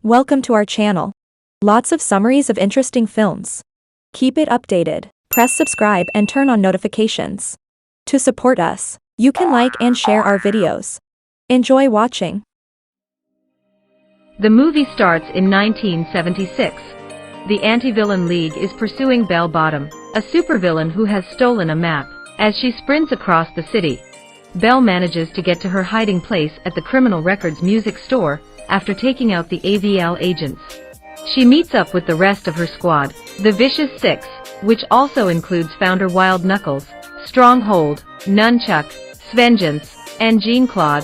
Welcome to our channel. Lots of summaries of interesting films. Keep it updated. Press subscribe and turn on notifications. To support us, you can like and share our videos. Enjoy watching. The movie starts in 1976. The anti-villain league is pursuing Bell Bottom, a supervillain who has stolen a map. As she sprints across the city, Bell manages to get to her hiding place at the Criminal Records music store after taking out the AVL agents. She meets up with the rest of her squad, the Vicious Six, which also includes founder Wild Knuckles, Stronghold, Nunchuck, Svengeance, and Jean-Claude.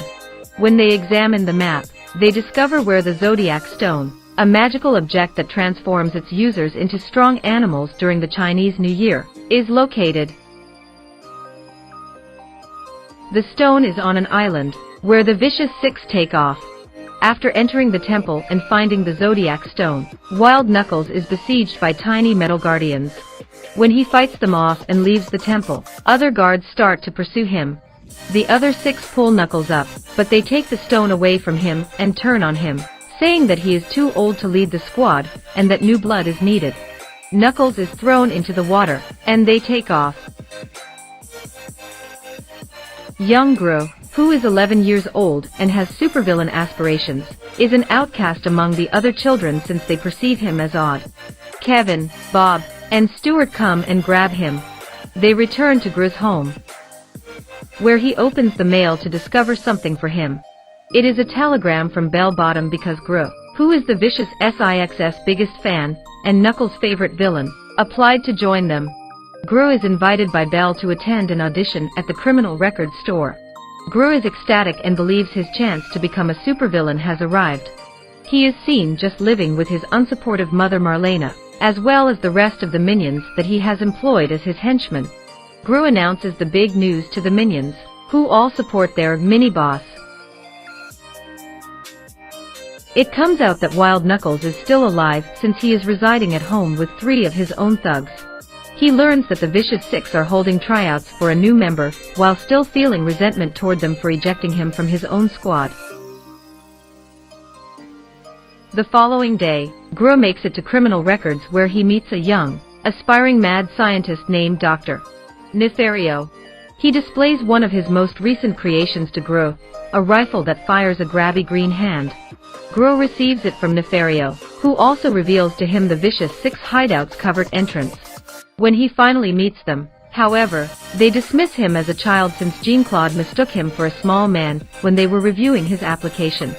When they examine the map, they discover where the Zodiac Stone, a magical object that transforms its users into strong animals during the Chinese New Year, is located. The stone is on an island, where the Vicious Six take off. After entering the temple and finding the Zodiac Stone, Wild Knuckles is besieged by tiny metal guardians. When he fights them off and leaves the temple, other guards start to pursue him. The other six pull Knuckles up, but they take the stone away from him and turn on him, saying that he is too old to lead the squad and that new blood is needed. Knuckles is thrown into the water, and they take off. Young Gru, who is 11 years old and has supervillain aspirations, is an outcast among the other children since they perceive him as odd. Kevin, Bob, and Stuart come and grab him. They return to Gru's home, where he opens the mail to discover something for him. It is a telegram from Bell Bottom because Gru, who is the Vicious Six's biggest fan and Knuckles' favorite villain, applied to join them. Gru is invited by Bell to attend an audition at the Criminal Records store. Gru is ecstatic and believes his chance to become a supervillain has arrived. He is seen just living with his unsupportive mother Marlena, as well as the rest of the minions that he has employed as his henchmen. Gru announces the big news to the minions, who all support their mini-boss. It comes out that Wild Knuckles is still alive since he is residing at home with 3 of his own thugs. He learns that the Vicious Six are holding tryouts for a new member, while still feeling resentment toward them for ejecting him from his own squad. The following day, Gru makes it to Criminal Records where he meets a young, aspiring mad scientist named Dr. Nefario. He displays one of his most recent creations to Gru, a rifle that fires a grabby green hand. Gru receives it from Nefario, who also reveals to him the Vicious Six hideout's covered entrance. When he finally meets them, however, they dismiss him as a child since Jean-Claude mistook him for a small man when they were reviewing his application.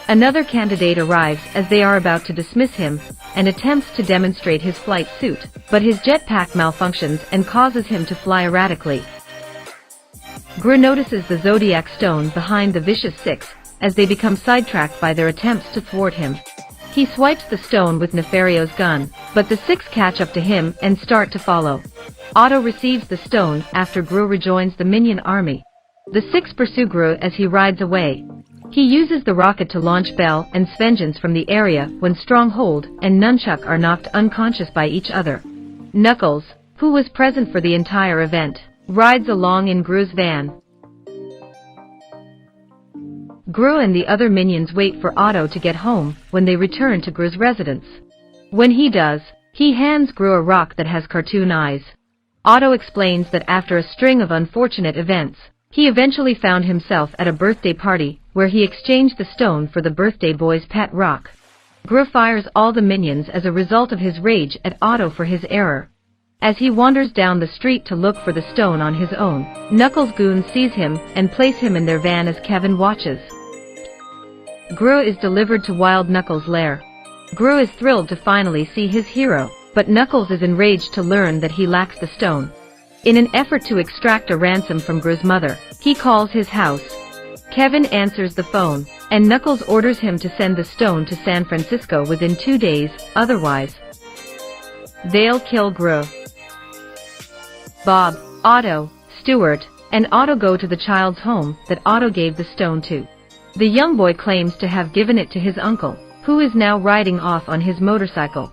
Another candidate arrives as they are about to dismiss him, and attempts to demonstrate his flight suit, but his jetpack malfunctions and causes him to fly erratically. Gru notices the Zodiac Stone behind the Vicious Six, as they become sidetracked by their attempts to thwart him. He swipes the stone with Nefario's gun, but the six catch up to him and start to follow. Otto receives the stone after Gru rejoins the minion army. The six pursue Gru as he rides away. He uses the rocket to launch Bell and Svengeance from the area when Stronghold and Nunchuck are knocked unconscious by each other. Knuckles, who was present for the entire event, rides along in Gru's van. Gru and the other minions wait for Otto to get home when they return to Gru's residence. When he does, he hands Gru a rock that has cartoon eyes. Otto explains that after a string of unfortunate events, he eventually found himself at a birthday party where he exchanged the stone for the birthday boy's pet rock. Gru fires all the minions as a result of his rage at Otto for his error. As he wanders down the street to look for the stone on his own, Knuckles' goons seize him and place him in their van as Kevin watches. Gru is delivered to Wild Knuckles' lair. Gru is thrilled to finally see his hero, but Knuckles is enraged to learn that he lacks the stone. In an effort to extract a ransom from Gru's mother, he calls his house. Kevin answers the phone, and Knuckles orders him to send the stone to San Francisco within 2 days, otherwise they'll kill Gru. Bob, Otto, Stuart, and Otto go to the child's home that Otto gave the stone to. The young boy claims to have given it to his uncle, who is now riding off on his motorcycle.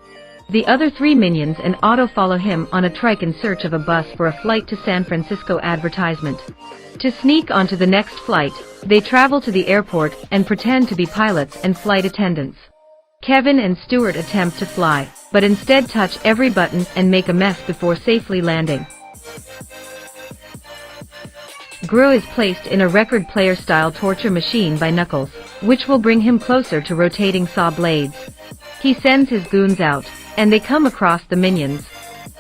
The other 3 minions and Otto follow him on a trike in search of a bus for a flight to San Francisco advertisement. To sneak onto the next flight, they travel to the airport and pretend to be pilots and flight attendants. Kevin and Stuart attempt to fly, but instead touch every button and make a mess before safely landing. Gru is placed in a record player-style torture machine by Knuckles, which will bring him closer to rotating saw blades. He sends his goons out, and they come across the minions.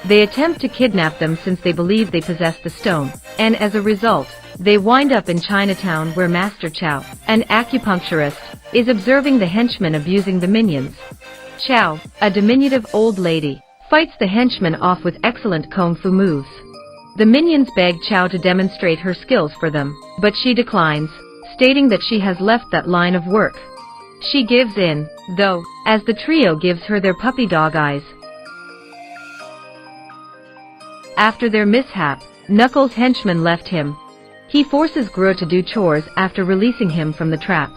They attempt to kidnap them since they believe they possess the stone, and as a result, they wind up in Chinatown where Master Chow, an acupuncturist, is observing the henchmen abusing the minions. Chow, a diminutive old lady, fights the henchmen off with excellent kung fu moves. The minions beg Chow to demonstrate her skills for them, but she declines, stating that she has left that line of work. She gives in, though, as the trio gives her their puppy dog eyes. After their mishap, Knuckles' henchman left him. He forces Gru to do chores after releasing him from the trap.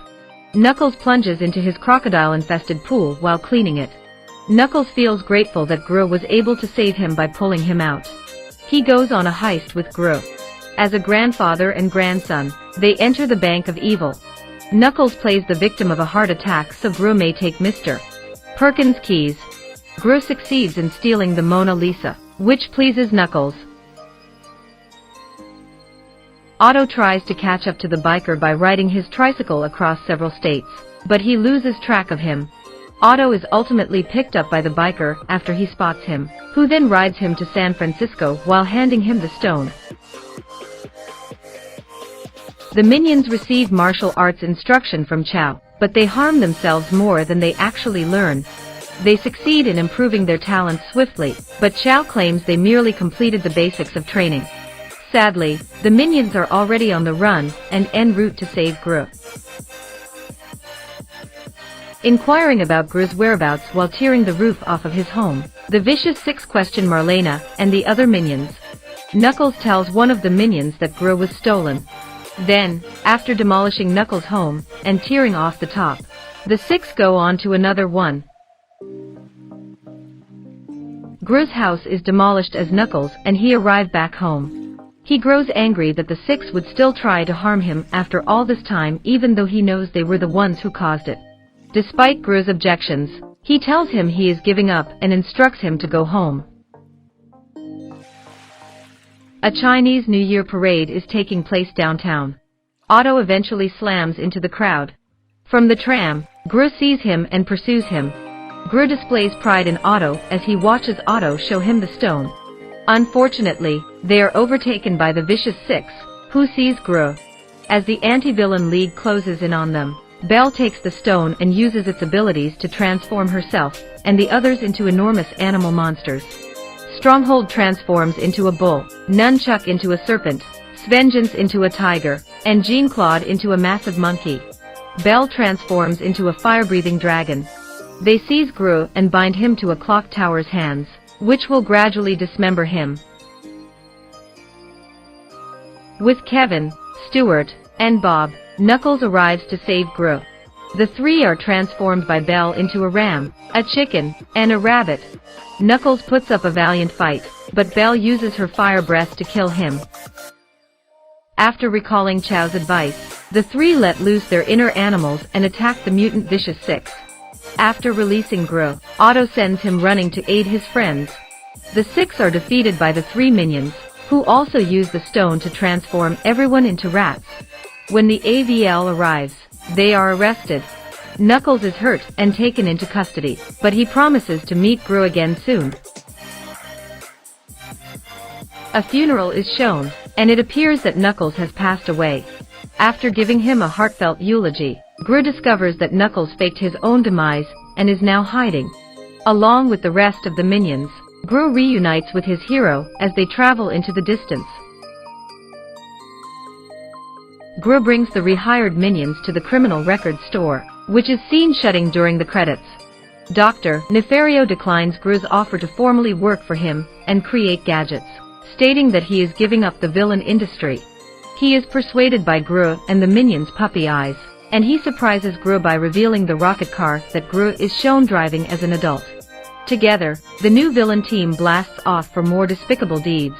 Knuckles plunges into his crocodile-infested pool while cleaning it. Knuckles feels grateful that Gru was able to save him by pulling him out. He goes on a heist with Gru. As a grandfather and grandson, they enter the Bank of Evil. Knuckles plays the victim of a heart attack so Gru may take Mr. Perkins' keys. Gru succeeds in stealing the Mona Lisa, which pleases Knuckles. Otto tries to catch up to the biker by riding his tricycle across several states, but he loses track of him. Otto is ultimately picked up by the biker after he spots him, who then rides him to San Francisco while handing him the stone. The minions receive martial arts instruction from Chow, but they harm themselves more than they actually learn. They succeed in improving their talents swiftly, but Chow claims they merely completed the basics of training. Sadly, the minions are already on the run and en route to save Gru. Inquiring about Gru's whereabouts while tearing the roof off of his home, the vicious Six question Marlena and the other minions. Knuckles tells one of the minions that Gru was stolen. Then, after demolishing Knuckles' home and tearing off the top, the Six go on to another one. Gru's house is demolished as Knuckles and he arrive back home. He grows angry that the Six would still try to harm him after all this time even though he knows they were the ones who caused it. Despite Gru's objections, he tells him he is giving up and instructs him to go home. A Chinese New Year parade is taking place downtown. Otto eventually slams into the crowd. From the tram, Gru sees him and pursues him. Gru displays pride in Otto as he watches Otto show him the stone. Unfortunately, they are overtaken by the vicious Six, who seize Gru. As the anti-villain league closes in on them, Belle takes the stone and uses its abilities to transform herself and the others into enormous animal monsters. Stronghold transforms into a bull, Nunchuck into a serpent, Svengeance into a tiger, and Jean-Claude into a massive monkey. Belle transforms into a fire-breathing dragon. They seize Gru and bind him to a clock tower's hands, which will gradually dismember him. With Kevin, Stuart, and Bob, Knuckles arrives to save Gru. The three are transformed by Belle into a ram, a chicken, and a rabbit. Knuckles puts up a valiant fight, but Belle uses her fire breath to kill him. After recalling Chow's advice, the three let loose their inner animals and attack the mutant vicious Six. After releasing Gru, Otto sends him running to aid his friends. The Six are defeated by the three minions, who also use the stone to transform everyone into rats. When the AVL arrives, they are arrested. Knuckles is hurt and taken into custody, but he promises to meet Gru again soon. A funeral is shown, and it appears that Knuckles has passed away. After giving him a heartfelt eulogy, Gru discovers that Knuckles faked his own demise and is now hiding. Along with the rest of the minions, Gru reunites with his hero as they travel into the distance. Gru brings the rehired minions to the criminal records store, which is seen shutting during the credits. Dr. Nefario declines Gru's offer to formally work for him and create gadgets, stating that he is giving up the villain industry. He is persuaded by Gru and the minions' puppy eyes, and he surprises Gru by revealing the rocket car that Gru is shown driving as an adult. Together, the new villain team blasts off for more despicable deeds.